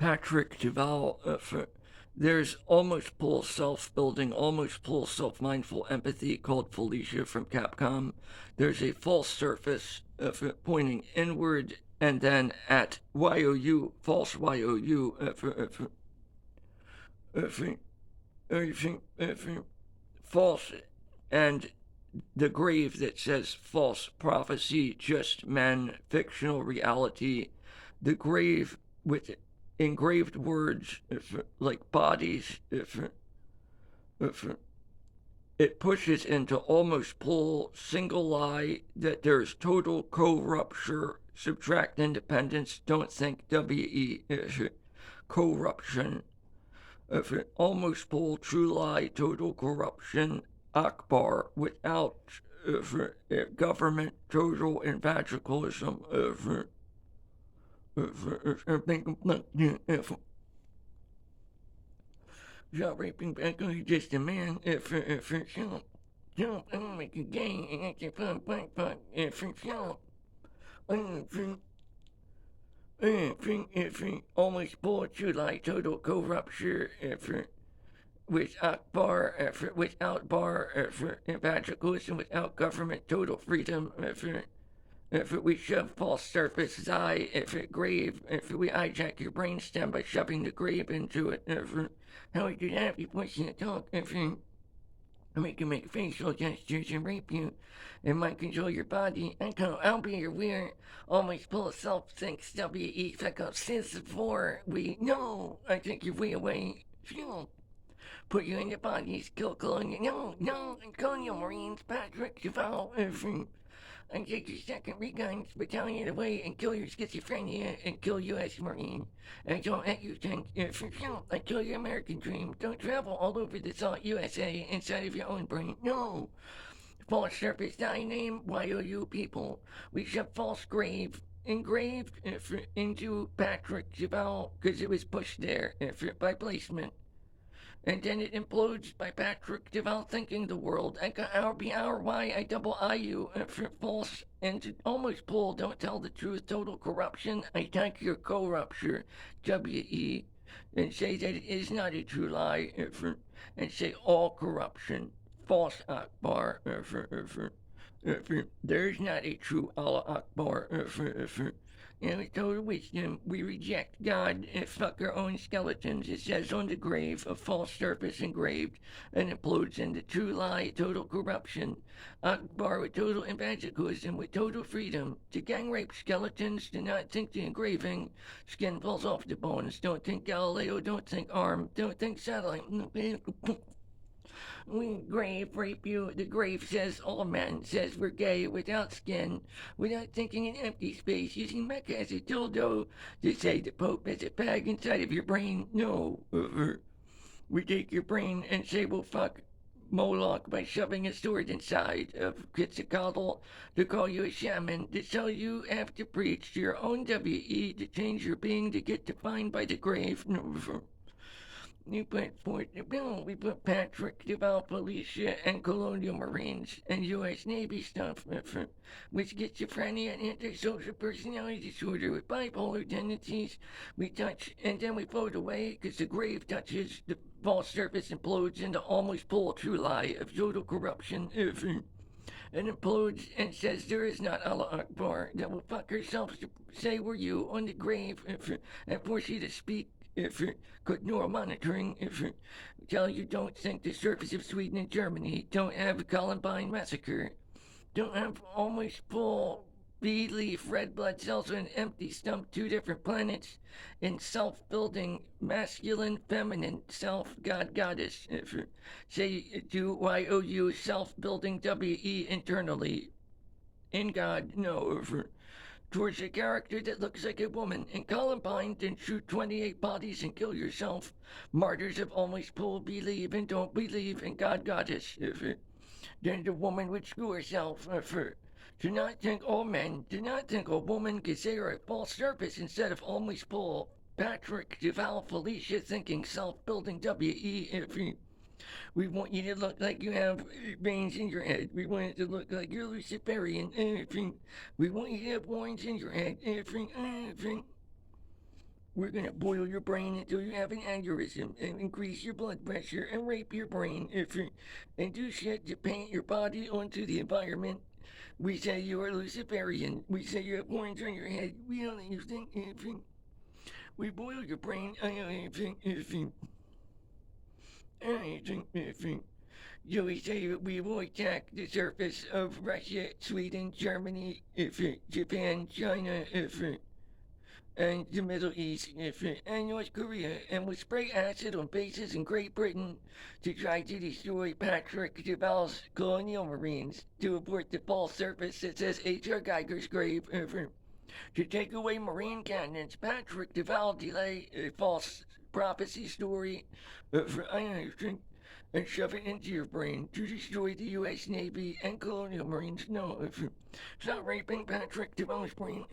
Patrick Duval. There's almost full self-building, almost full self-mindful empathy called Felicia from Capcom. There's a false surface pointing inward and then at YOU, false YOU, false, and the grave that says false prophecy, just men, fictional reality. The grave with engraved words, like bodies, if it pushes into almost pull single lie that there's total co-rupture, subtract independence, don't think WE, corruption, if it almost pull true lie, total corruption, Akbar, without government, total evangelism, job raping back on just a man, jump, I'm make a gang, and that's a fun, jump, almost pull true lie, total corruption, with Akbar, without bar, evangelism, without government, total freedom, if we shove false surface eye, if it grave, if we hijack your brainstem by shoving the grave into it, how we do that? We push you to talk, we can make facial gestures and rape you, and might control your body. I'll be your weird, always full of self-thinks, WE, like a sense of war. We know, I take your way away. Put you in your bodies, kill Colonial. No, Colonial Marines, Patrick Duval, and take your second Reguns battalion away and kill your schizophrenia and kill U.S. Marine. And don't let you think, and kill your American dream. Don't travel all over the salt USA inside of your own brain. No! False surface die name, YOU people. We shove false grave engraved into Patrick Duval because it was pushed there by placement. And then it implodes by Patrick Duval thinking the world. I double IU for false and almost pull, don't tell the truth, total corruption. I thank your co-rupture, WE, and say that it is not a true lie, and say all corruption, false Akbar, there is not a true Allah Akbar, and with total wisdom, we reject God and fuck our own skeletons. It says on the grave, a false surface engraved, and implodes into true lie, total corruption. Akbar with total evangelism, with total freedom. To gang rape skeletons, do not think the engraving. Skin falls off the bones. Don't think Galileo, don't think arm, don't think satellite. We grave rape you. The grave says all men, says we're gay without skin, without thinking in empty space, using Mecca as a dildo to say the Pope has a bag inside of your brain. No. We take your brain and say we'll fuck Moloch by shoving a sword inside of Quetzalcoatl to call you a shaman, to tell you have to preach to your own WE to change your being to get defined by the grave. No. We put Patrick, Duval, Felicia, and Colonial Marines, and U.S. Navy stuff, with schizophrenia and antisocial personality disorder with bipolar tendencies. We touch, and then we float away, because the grave touches, the false surface implodes into almost full true lie of total corruption, and implodes and says there is not Allah Akbar, that will fuck herself to say we're you on the grave, and force you to speak could Neurel Monitoring tell you don't think the surface of Sweden and Germany, don't have a Columbine massacre, don't have almost full bee-leaf red blood cells on an empty stump, two different planets, in self-building masculine, feminine, self-god goddess. Say do YOU self-building WE internally. In God, no. Towards a character that looks like a woman, and Columbine, then shoot 28 bodies and kill yourself. Martyrs of almost pull believe and don't believe in God Goddess. Then the woman would screw herself. Do not think all men, do not think all women, because they are a false surface instead of almost pull. Patrick, Duval, Felicia thinking self-building WE. We want you to look like you have veins in your head. We want it to look like you're Luciferian. We want you to have horns in your head. We're gonna boil your brain until you have an aneurysm and increase your blood pressure and rape your brain and do shit to paint your body onto the environment. We say you are Luciferian. We say you have horns on your head. We don't understand anything. We boil your brain. I don't anything. Anything. You we say we will attack the surface of Russia, Sweden, Germany, Japan, China, and the Middle East, and North Korea, and will spray acid on bases in Great Britain to try to destroy Patrick Duval's colonial marines to abort the false surface that says H.R. Geiger's grave, to take away marine cannons. Patrick Duval delay a false prophecy story for iron and shove it into your brain to destroy the U.S. Navy and colonial marines. No, stop raping Patrick Duval's brain.